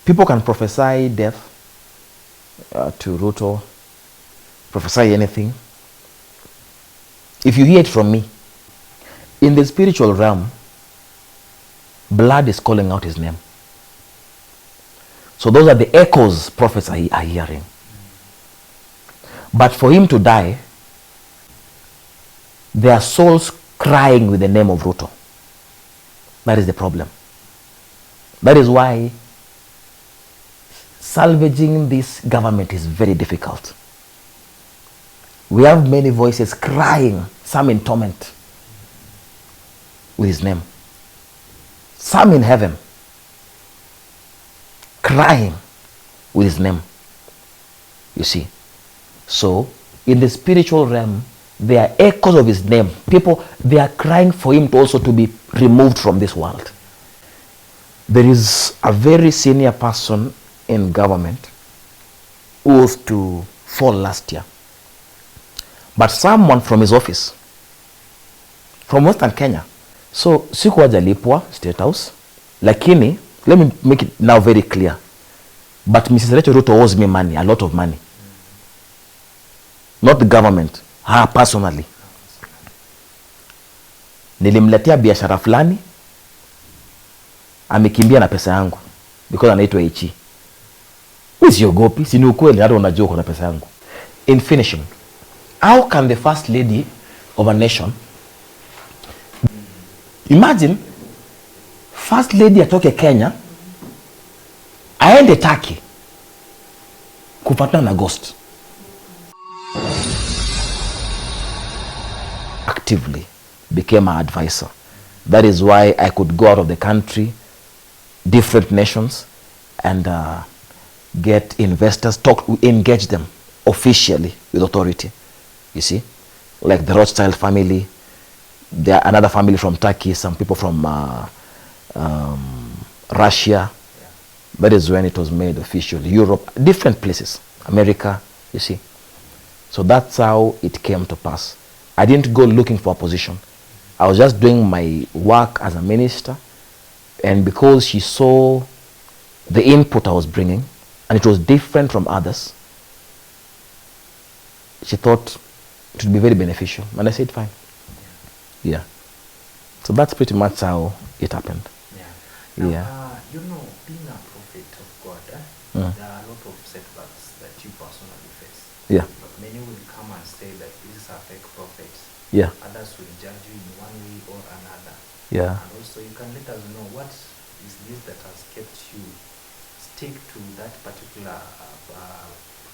People can prophesy death to Ruto, prophesy anything. If you hear it from me, in the spiritual realm, blood is calling out his name. So those are the echoes prophets are hearing. But for him to die, there are souls crying with the name of Ruto. That is the problem. That is why salvaging this government is very difficult. We have many voices crying, some in torment with his name, some in heaven crying with his name. You see. So in the spiritual realm, there are echoes of his name. People, they are crying for him to also to be removed from this world. There is a very senior person in government who was to fall last year. But someone from his office, from Western Kenya. So sikuwa jalipwa State House, lakini, let me make it now very clear. But Mrs. Rachael Ruto owes me money, a lot of money. Not the government, her personally. Nilimletea biashara fulani, amekimbia na pesa yangu because anaitwa Ichi. Mimi siogopi, si ni ukweli, hata unajua kuna pesa yangu. In finishing, how can the first lady of a nation, imagine first lady atoke Kenya aende Turkey kupatana na ghost, actively became my advisor. That is why I could go out of the country, different nations, and get investors, engage them officially with authority. You see, like the Rothschild family, there are another family from Turkey, some people from Russia. That is when it was made official. Europe, different places, America, you see. So that's how it came to pass. I didn't go looking for a position. I was just doing my work as a minister, and because she saw the input I was bringing, and it was different from others, she thought it would be very beneficial. And I said, fine. Yeah. So that's pretty much how it happened. Yeah. Now, Yeah. You know, being a prophet of God, there are a lot of setbacks that you personally face. Yeah. But many will come and say that these are fake prophets. Yeah. Others will judge you in one way or another. Yeah. And also you can let us know what is this that has kept you stick to that particular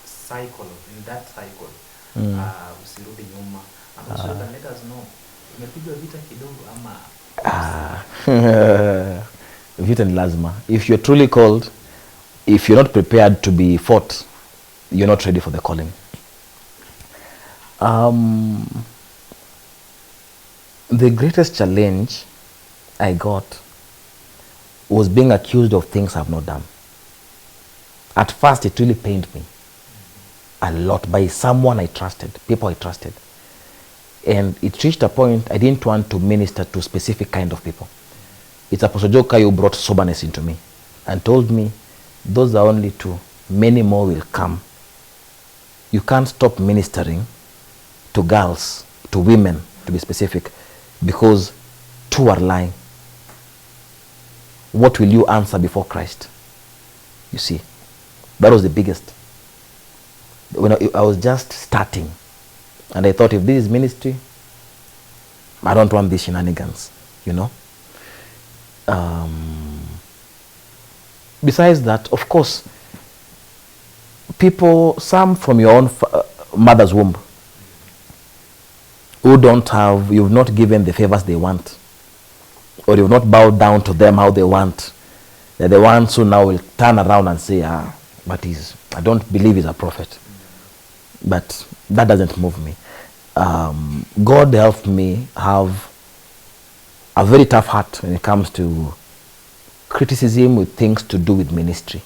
cycle, in that cycle. Usirudi nyuma. And also you can let us know, umepigwa vita kidogo ama vita ni lazima. If you're truly called, if you're not prepared to be fought, you're not ready for the calling. The greatest challenge I got was being accused of things I've not done. At first, it really pained me a lot by someone I trusted, people I trusted. And it reached a point I didn't want to minister to specific kind of people. It's Apostle Joka who brought soberness into me and told me, those are only two, many more will come. You can't stop ministering to girls, to women, to be specific, because two are lying. What will you answer before Christ? You see, that was the biggest. When I was just starting, and I thought, if this is ministry, I don't want these shenanigans, you know. Besides that, of course, people, some from your own mother's womb, who don't have, you've not given the favors they want, or you've not bowed down to them how they want. They're the ones who now will turn around and say, but I don't believe he's a prophet. But that doesn't move me. God helped me have a very tough heart when it comes to criticism with things to do with ministry,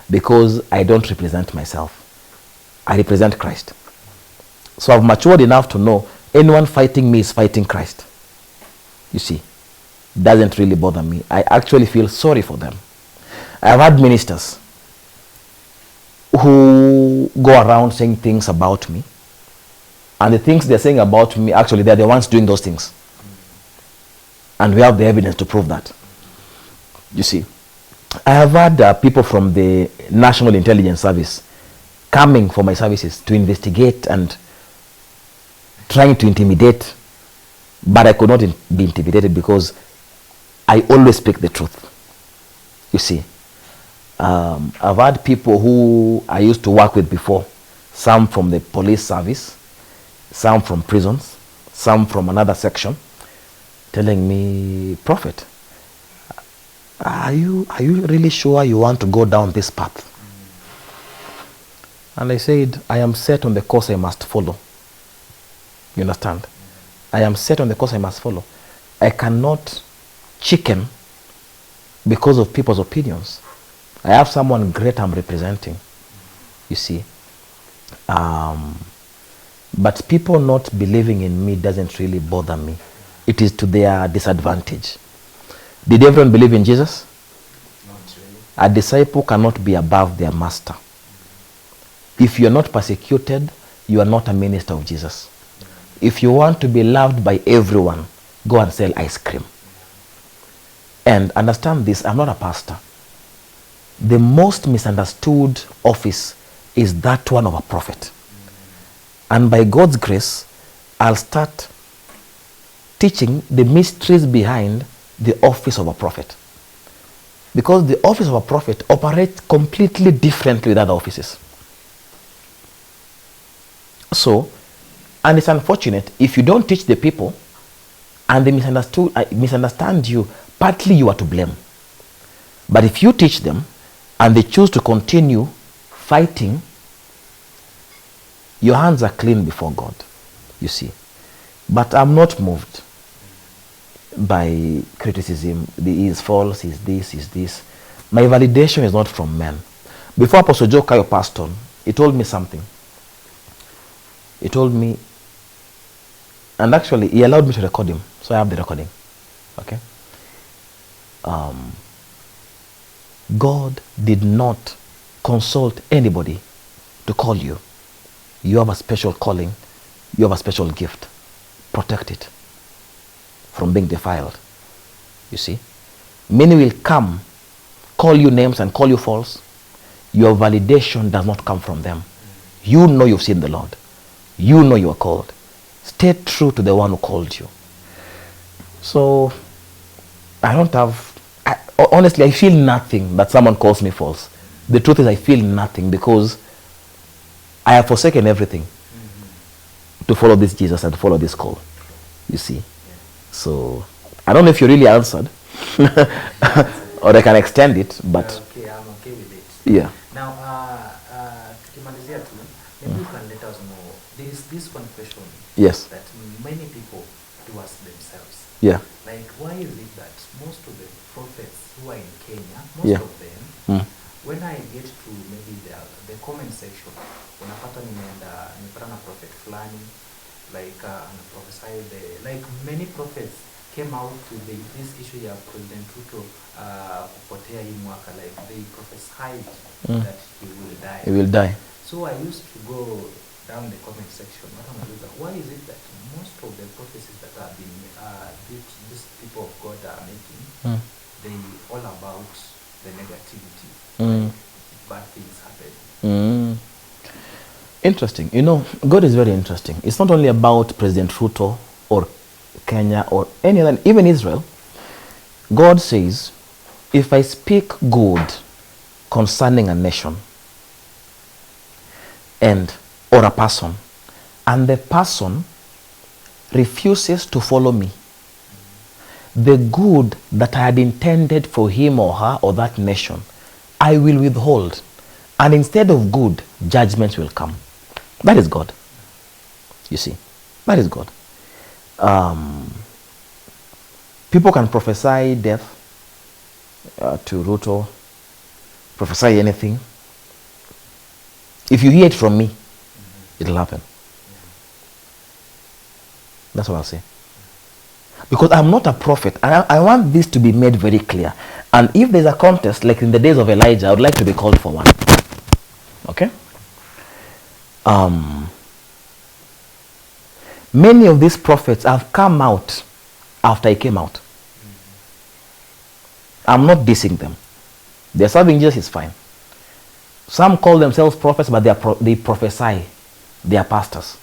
because I don't represent myself. I represent Christ. So I've matured enough to know anyone fighting me is fighting Christ. You see, doesn't really bother me. I actually feel sorry for them. I've had ministers who go around saying things about me, and the things they're saying about me, actually, they're the ones doing those things. And we have the evidence to prove that. You see, I have had people from the National Intelligence Service coming for my services to investigate and trying to intimidate, but I could not be intimidated because I always speak the truth. You see, I've had people who I used to work with before, some from the police service, some from prisons, some from another section, telling me, Prophet, are you really sure you want to go down this path? And I said, I am set on the course I must follow. You understand? I am set on the course I must follow. I cannot chicken because of people's opinions. I have someone great I'm representing, you see. But people not believing in me doesn't really bother me. It is to their disadvantage. Did everyone believe in Jesus? Not really. A disciple cannot be above their master. If you are not persecuted, you are not a minister of Jesus. If you want to be loved by everyone, go and sell ice cream. And understand this, I'm not a pastor. The most misunderstood office is that one of a prophet. And by God's grace, I'll start teaching the mysteries behind the office of a prophet. Because the office of a prophet operates completely differently with other offices. So, and it's unfortunate, if you don't teach the people and they misunderstand you, partly you are to blame. But if you teach them and they choose to continue fighting, your hands are clean before God, you see. But I'm not moved by criticism. He is false, he's this, he's this. My validation is not from men. Before Apostle Joe Kayo passed on, he told me something. He told me, and actually he allowed me to record him, so I have the recording. Okay. God did not consult anybody to call you. You have a special calling. You have a special gift. Protect it from being defiled. You see? Many will come, call you names and call you false. Your validation does not come from them. You know you've seen the Lord. You know you are called. Stay true to the one who called you. So, I don't have... honestly, I feel nothing that someone calls me false. The truth is I feel nothing because I have forsaken everything to follow this Jesus and to follow this call. You see? So, I don't know if you really answered or I can extend it, but... Okay, I'm okay with it. Yeah. Now, tukimalizia tu, maybe you can let us know, there is this confession Yes. that many people do as themselves. Yeah. Like, why is it that most of the prophets who are in Kenya, Yeah. of them, when I get to maybe the comment section, unapata nimepata na prophet fulani, like prophesy like many prophets came out with this issue ya President Ruto kupotea hii mwaka, like they prophesied that he will die. He will die. So I used to go down the comment section. Why is it that most of the prophecies that are being these people of God are making, they all about the negativity, like bad things happen? Interesting. You know, God is very interesting. It's not only about President Ruto or Kenya or any other, even Israel. God says, if I speak good concerning a nation or a person, and the person refuses to follow me, the good that I had intended for him or her or that nation, I will withhold. And instead of good, judgment will come. That is God. You see, that is God. People can prophesy death to Ruto, prophesy anything. If you hear it from me, it'll happen. That's what I'll say. Because I'm not a prophet. I want this to be made very clear. And if there's a contest, like in the days of Elijah, I would like to be called for one. Okay? Many of these prophets have come out after I came out. I'm not dissing them. They're serving Jesus, is fine. Some call themselves prophets, but they prophesy. They are pastors.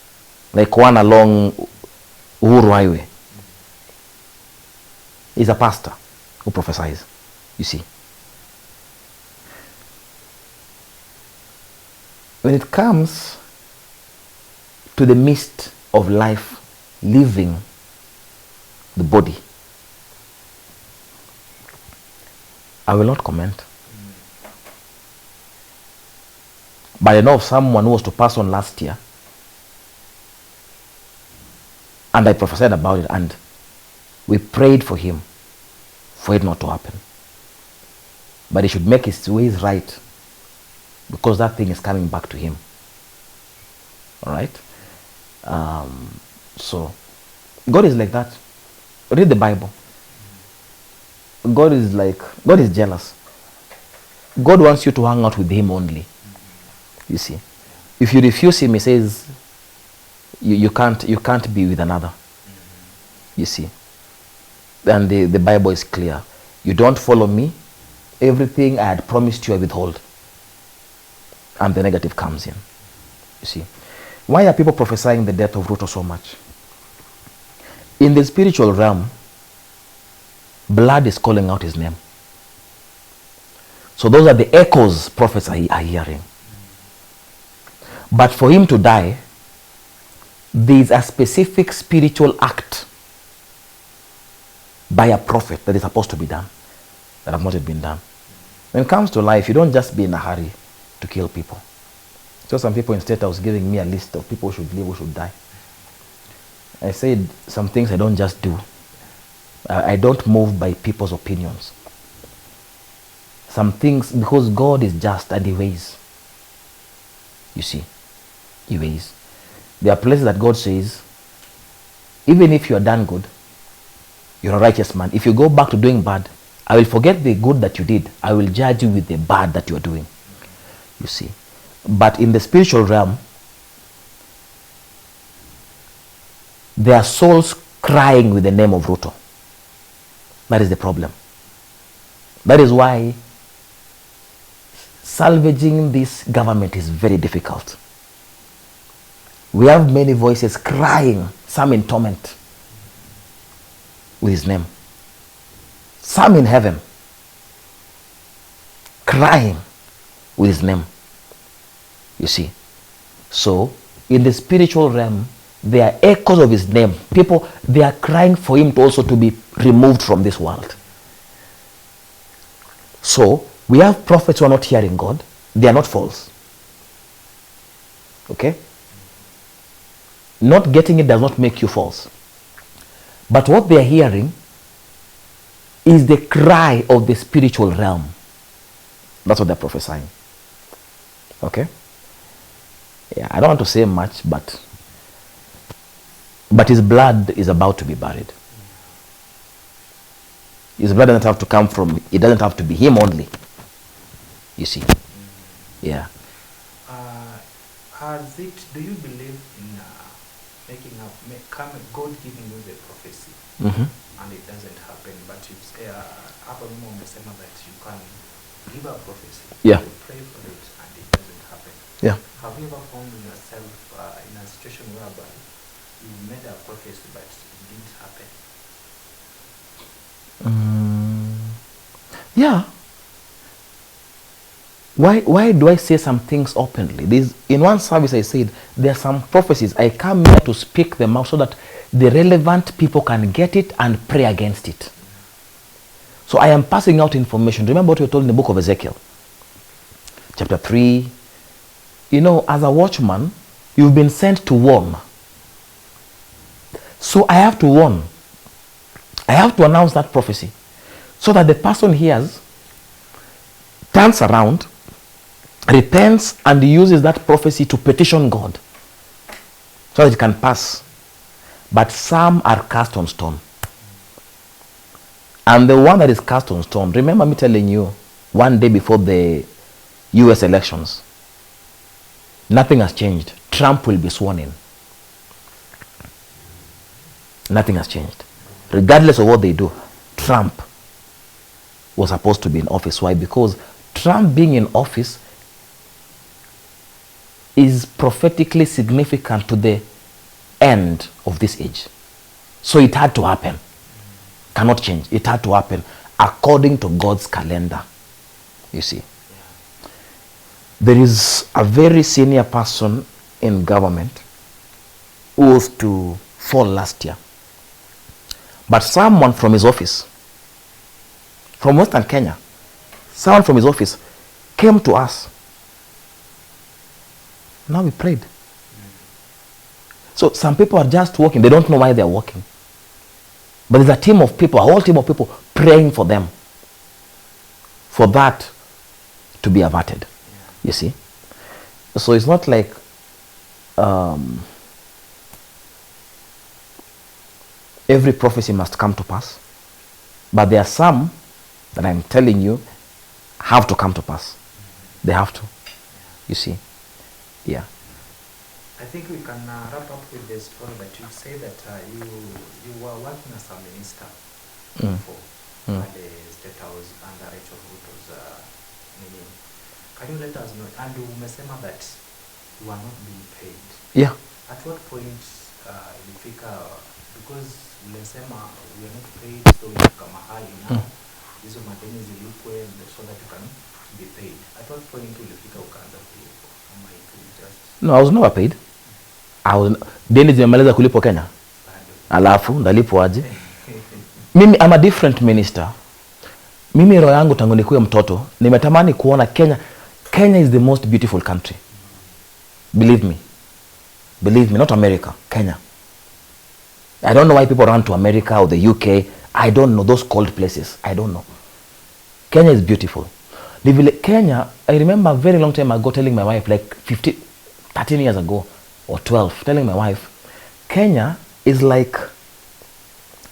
Like one along Uhuru Highway. He's a pastor who prophesies. You see. When it comes to the mist of life leaving the body, I will not comment. But I know of someone who was to pass on last year, and I prophesied about it, and we prayed for him for it not to happen. But he should make his ways right, because that thing is coming back to him. All right? So, God is like that. Read the Bible. God is jealous. God wants you to hang out with him only. You see. If you refuse him, he says, you can't be with another. You see. And the Bible is clear. You don't follow me, everything I had promised you I withhold. And the negative comes in. You see. Why are people prophesying the death of Ruto so much? In the spiritual realm, blood is calling out his name. So those are the echoes prophets are hearing. But for him to die, there is a specific spiritual act by a prophet that is supposed to be done, that have not yet been done. When it comes to life, you don't just be in a hurry to kill people. So some people in State House giving me a list of people who should live, who should die. I said some things I don't just do. I don't move by people's opinions. Some things, because God is just and he weighs. You see, he weighs. There are places that God says, even if you are done good, you're a righteous man. If you go back to doing bad, I will forget the good that you did. I will judge you with the bad that you are doing. You see. But in the spiritual realm, there are souls crying with the name of Ruto. That is the problem. That is why salvaging this government is very difficult. We have many voices crying, some in torment with his name. Some in heaven crying with his name. You see. So, in the spiritual realm, there are echoes of his name. People, they are crying for him to also to be removed from this world. So, we have prophets who are not hearing God. They are not false. Okay? Not getting it does not make you false. But what they are hearing is the cry of the spiritual realm. That's what they're prophesying. Okay? Yeah, I don't want to say much, but his blood is about to be buried. His blood doesn't have to come from, it doesn't have to be him only. You see. Yeah. Do you believe in God giving you the prophecy and it doesn't happen, but you say, hapa mimi umesema that you can give a prophecy, yeah, you pray for it and it doesn't happen. Yeah. Have you ever found yourself in a situation whereby you made a prophecy but it didn't happen? Yeah. Why do I say some things openly? In one service I said, there are some prophecies, I come here to speak them out so that the relevant people can get it and pray against it. So I am passing out information. Remember what we were told in the book of Ezekiel? Chapter 3. You know, as a watchman, you've been sent to warn. So I have to warn. I have to announce that prophecy so that the person hears, turns around, repents, and uses that prophecy to petition God so that it can pass. But some are cast on stone. And the one that is cast on stone, remember me telling you, one day before the US elections, nothing has changed. Trump will be sworn in. Nothing has changed. Regardless of what they do, Trump was supposed to be in office. Why? Because Trump being in office is prophetically significant to the end of this age. So it had to happen. Cannot change. It had to happen according to God's calendar. You see. There is a very senior person in government who was to fall last year. But someone from his office, from Western Kenya, someone from his office came to us. Now we prayed. So some people are just walking. They don't know why they're walking. But there's a team of people, a whole team of people praying for them. For that to be averted. You see? So it's not like every prophecy must come to pass. But there are some that I'm telling you have to come to pass. They have to. You see? Yeah. I think we can wrap up with the story that you say that you were working as a minister before at the State House under Rachael Ruto'S meeting. Can you let us know? And you umesema that you are not being paid. Yeah. At what point ilifika, because ulisema we are not paid, so ilifika mahali now hizo madeni zilipwe so that you can be paid. At what point ulifika ukaanza kulipwa? Ama it just... No, I was never paid. Deni zimemaliza kulipwa Kenya. Alafu ndalipwa aje? Mimi I'm a different minister. Mimi roho yangu tangu nikuwe mtoto nimetamani kuona Kenya. Kenya is the most beautiful country. Believe me. Believe me, not America, Kenya. I don't know why people run to America or the UK. I don't know those cold places. I don't know. Kenya is beautiful. Kenya, I remember a very long time ago telling my wife, like 13 years ago or 12, telling my wife, Kenya is like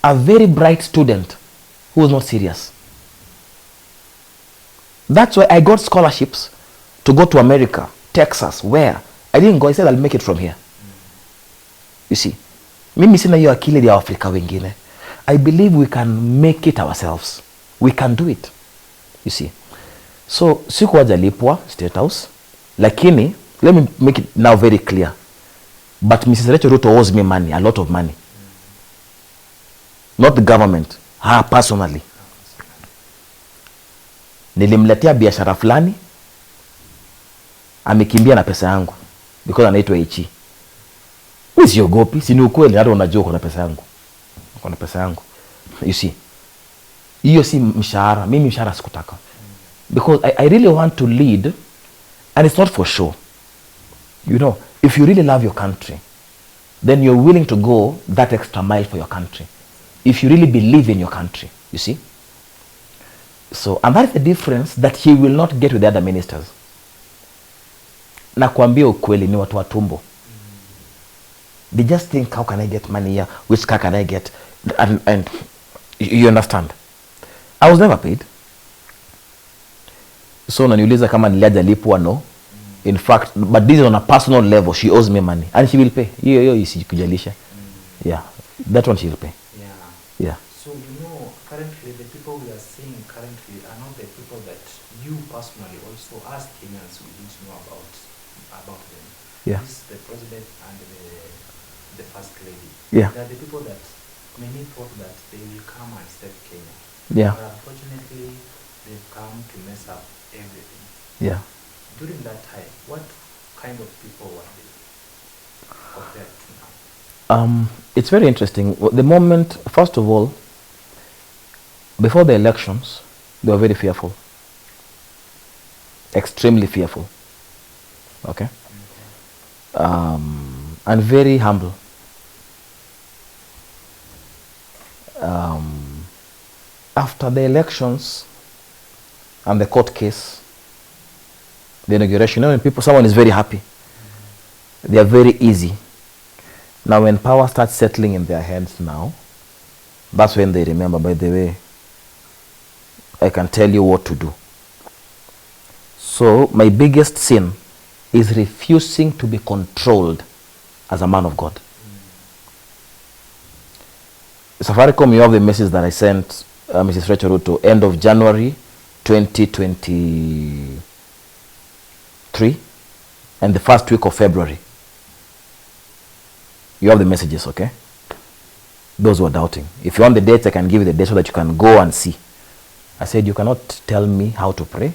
a very bright student who is not serious. That's why I got scholarships to go to America, Texas, where I didn't go. I said I'll make it from here. You see, mimi sina hiyo akili ya Afrika wengine. I believe we can make it ourselves. We can do it. You see. So sikuwa jalipwa State House, lakini let me make it now very clear. But Mrs. Rachael Ruto owes me money, a lot of money. Not the government, her personally. Nilimletea biashara fulani, amekimbia na pesa yangu because anaitwa Echi. Mimi siogopi, si ni ukweli, hata unajua kuna pesa yangu. Kuna pesa yangu. You see. Hiyo si mshahara, mimi mshahara sikutaka. Because I really want to lead, and it's not for show. You know, if you really love your country, then you're willing to go that extra mile for your country. If you really believe in your country, you see. So, and that's the difference that he will not get with the other ministers. Na kuambia ukweli ni watu wa tumbo. They just think, how can I get money here? Which car can I get? And you understand. I was never paid. So unaniuliza kama niliaja lipwa, no. In fact, but this is on a personal level. She owes me money and she will pay. Hiyo isikujalisha. Yeah, that one she will pay. Yeah. So you know, currently the people we are seeing currently are not the people that you personally also as Kenyans we didn't know about them. Yeah. This is the president and the first lady. Yeah. They are the people that many thought that they will come and save Kenya. Yeah. But unfortunately, they've come to mess up everything. Yeah. During that time, what kind of people were they compared to now? It's very interesting. The moment, first of all, before the elections, they were very fearful. Extremely fearful. Okay? And very humble. After the elections and the court case, the inauguration, you know, when someone is very happy, they are very easy. Now when power starts settling in their hands now, that's when they remember, by the way, I can tell you what to do. So my biggest sin is refusing to be controlled as a man of God. Safaricom, you have the message that I sent Mrs. Rachael Ruto, end of January 2023 and the first week of February. You have the messages, okay? Those who are doubting. If you want the dates, I can give you the dates so that you can go and see. I said, you cannot tell me how to pray,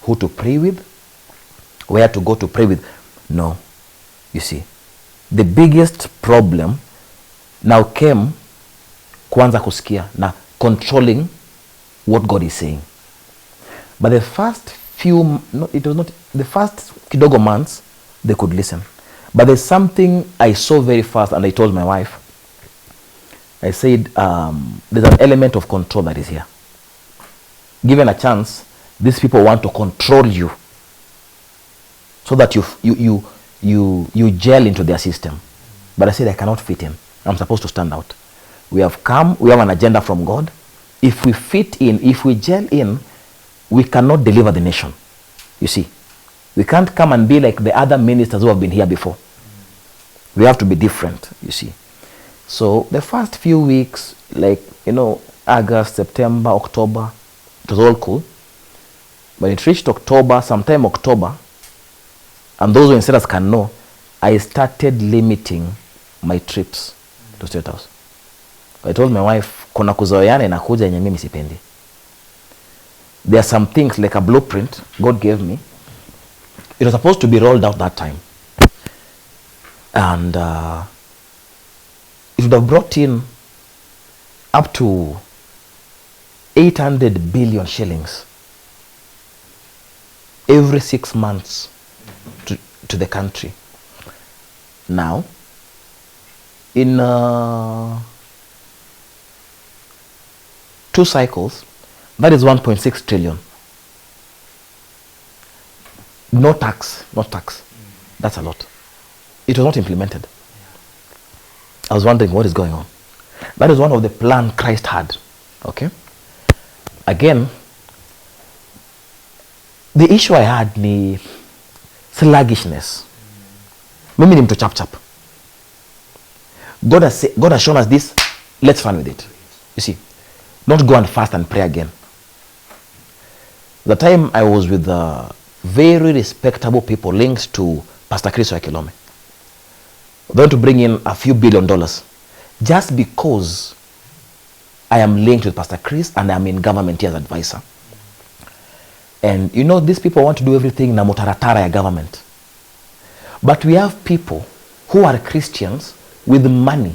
who to pray with, where to go to pray with. No. You see, the biggest problem now came kuanza kusikia na controlling what God is saying. But the first few, no, it was not, the first kidogo months, they could listen. But there's something I saw very fast, and I told my wife, I said, there's an element of control that is here. Given a chance, these people want to control you so that you gel into their system. But I said, I cannot fit in. I'm supposed to stand out. We have come, we have an agenda from God. If we fit in, if we gel in, we cannot deliver the nation. You see, we can't come and be like the other ministers who have been here before. We have to be different, you see. So the first few weeks, like, August, September, October, it was all cool. When it reached October, sometime October, and those who in Status can know, I started limiting my trips to State House. I told my wife, kuna kuzoeana inakuja yenye mimi sipendi. There are some things like a blueprint God gave me. It was supposed to be rolled out that time. And it would have brought in up to 800 billion shillings every 6 months to the country. Now, in 2 cycles, that is 1.6 trillion. No tax, not tax. That's a lot. It was not implemented. I was wondering what is going on. That is one of the plans Christ had. Okay? Again, the issue I had ni sluggishness. Mimi ni mtu chap chap. God has shown us this. Let's run with it. You see, not go and fast and pray again. The time I was with very respectable people linked to Pastor Chris Wakilome. They're going to bring in a few $1 billion just because I am linked with Pastor Chris and I'm in government here as advisor. And these people want to do everything na mutaratara ya government. But we have people who are Christians with money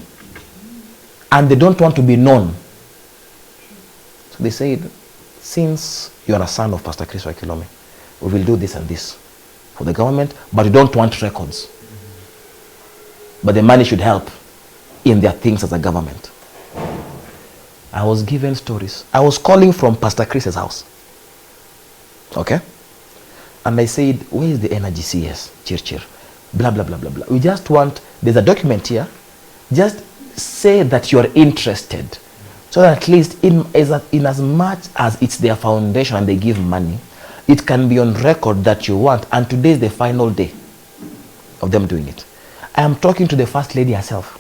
and they don't want to be known. So they said, since you are a son of Pastor Chris Wakilome, we will do this and this for the government, but we don't want records. But the money should help in their things as a government. I was given stories. I was calling from Pastor Chris's house. Okay? And I said, where is the energy CS? Cheer. Blah, blah, blah, blah, blah. We just want, there's a document here. Just say that you're interested. So that at least in as much as it's their foundation and they give money, it can be on record that you want. And today is the final day of them doing it. I am talking to the First Lady herself.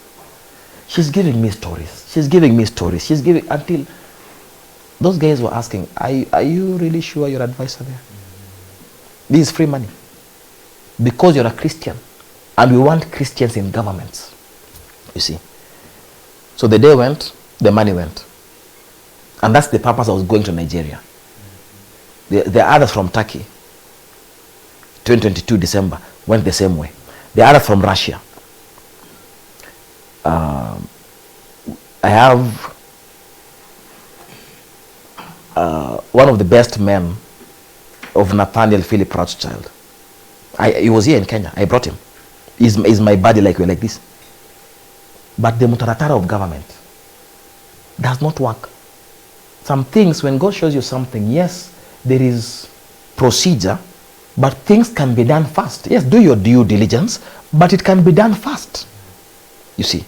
She's giving me stories. She's giving until those guys were asking, are you really sure you're advisor there? This is free money. Because you're a Christian. And we want Christians in governments. You see. So the day went, the money went. And that's the purpose I was going to Nigeria. The others from Turkey, 2022 December, went the same way. The others from Russia. I have one of the best men of Nathaniel Philip Rothschild. He was here in Kenya. I brought him. He's my buddy, like we're like this. But the mutaratara of government does not work. Some things, when God shows you something, yes, there is procedure, but things can be done fast. Yes, do your due diligence, but it can be done fast. You see.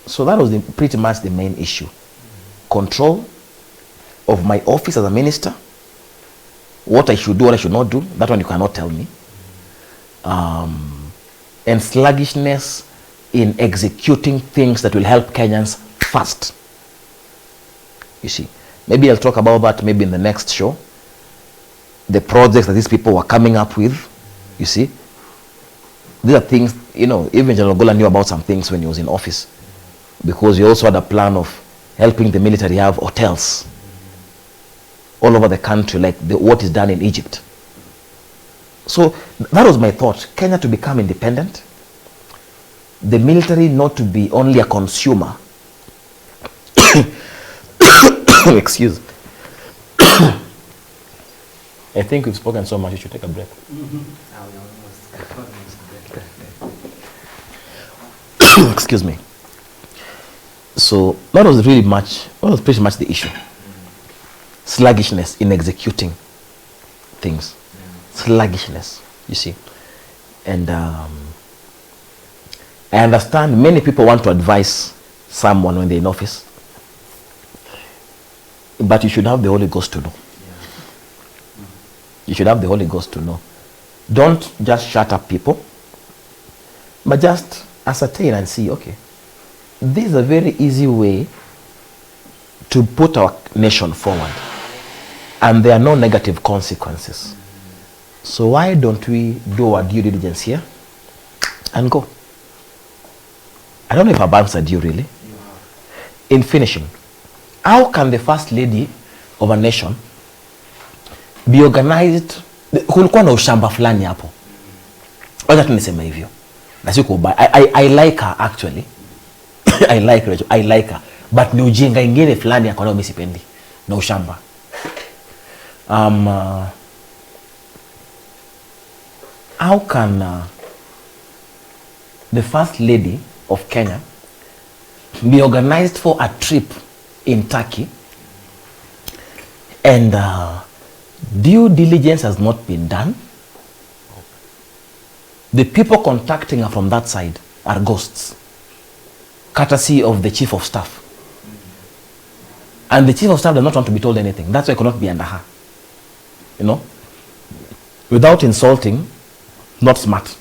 So that was pretty much the main issue. control of my office as a minister, what I should do, what I should not do. That one you cannot tell me. And sluggishness in executing things that will help Kenyans fast. You see, maybe I'll talk about that maybe in the next show. The projects that these people were coming up with, you see. These are things, even General Gola knew about some things when he was in office, because he also had a plan of helping the military have hotels all over the country, like what is done in Egypt. So that was my thought. Kenya to become independent, the military not to be only a consumer. Excuse. I think we've spoken so much, you should take a break. Excuse me. So that was pretty much the issue. Sluggishness in executing things. Sluggishness, you see. And I understand many people want to advise someone when they're in office, but you should have the Holy Ghost to know. You should have the Holy Ghost to know. Don't just shut up people, but just ascertain and see, okay, this is a very easy way to put our nation forward, and there are no negative consequences. So why don't we do our due diligence here and go? I don't know if I've answered you really. In finishing, how can the first lady of a nation be organized? Kulikuwa na ushamba fulani hapo. Wacha tu niseme hivyo. Na siko ubaya. I like her actually. I like Rachael. I like her. But ni ujinga ingine fulani yako nao mimi sipendi. Na ushamba. How can the first lady of Kenya be organized for a trip in Turkey and due diligence has not been done? The people contacting her from that side are ghosts, courtesy of the chief of staff. And the chief of staff does not want to be told anything. That's why it cannot be under her. Without insulting, not smart.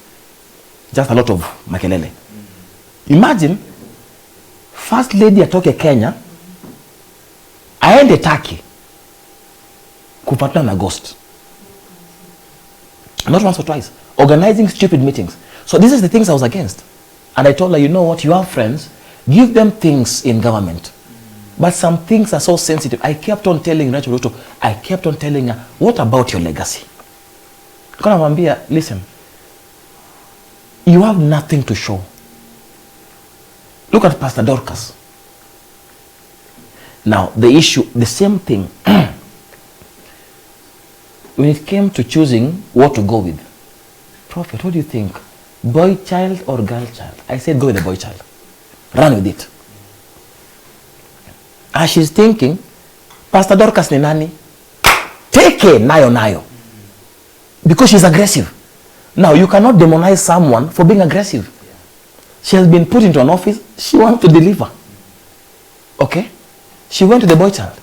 Just a lot of makelele. Imagine, first lady atoke Kenya, aende Turkey, kupatana na ghost. Not once or twice. Organizing stupid meetings. So this is the things I was against. And I told her, you know what, you have friends, give them things in government. But some things are so sensitive. I kept on telling Rachael Ruto, I kept on telling her, what about your legacy? Kana mwambia, listen, you have nothing to show. Look at Pastor Dorcas. Now, the issue, the same thing. When it came to choosing what to go with, Prophet, what do you think? Boy child or girl child? I said go with the boy child. Run with it. As she's thinking, Pastor Dorcas ni nani? Take it, nayo. Because she's aggressive. Now, you cannot demonize someone for being aggressive. She has been put into an office. She wants to deliver. Okay? She went to the boy child.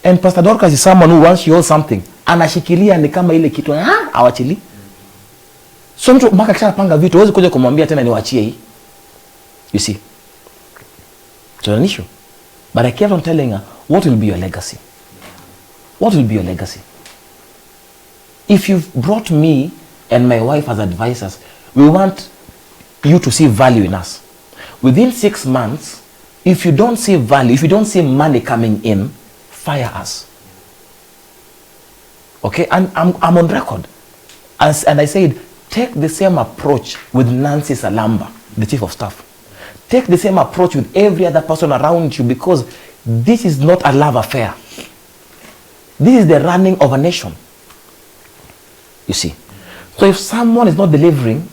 And Pastor Dorcas is someone who once she holds something, anashikilia ni kama ile kitu, awachili. So mtu maka kisha panga vitu, huwezi kuja kumwambia tena niwaachie hii. You see? It's an issue. But I kept on telling her, what will be your legacy? What will be your legacy? If you've brought me and my wife as advisors, we want you to see value in us. Within 6 months, if you don't see value, if you don't see money coming in, fire us. Okay? And I'm on record. And I said, take the same approach with Nancy Salamba, the chief of staff. Take the same approach with every other person around you, because this is not a love affair. This is the running of a nation. You see? So if someone is not delivering,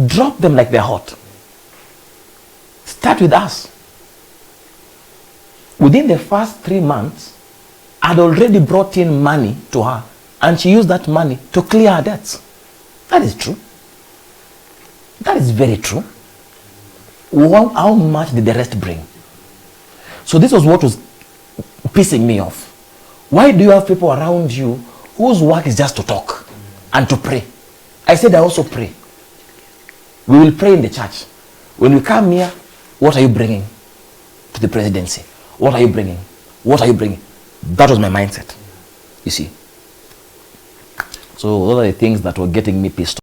drop them like they're hot. Start with us. Within the first 3 months, I'd already brought in money to her, and she used that money to clear her debts. That is true. That is very true. How much did the rest bring? So this was what was pissing me off. Why do you have people around you whose work is just to talk and to pray? I said I also pray. We will pray in the church. When we come here, what are you bringing to the presidency? What are you bringing? What are you bringing? That was my mindset, you see. So those are the things that were getting me pissed off.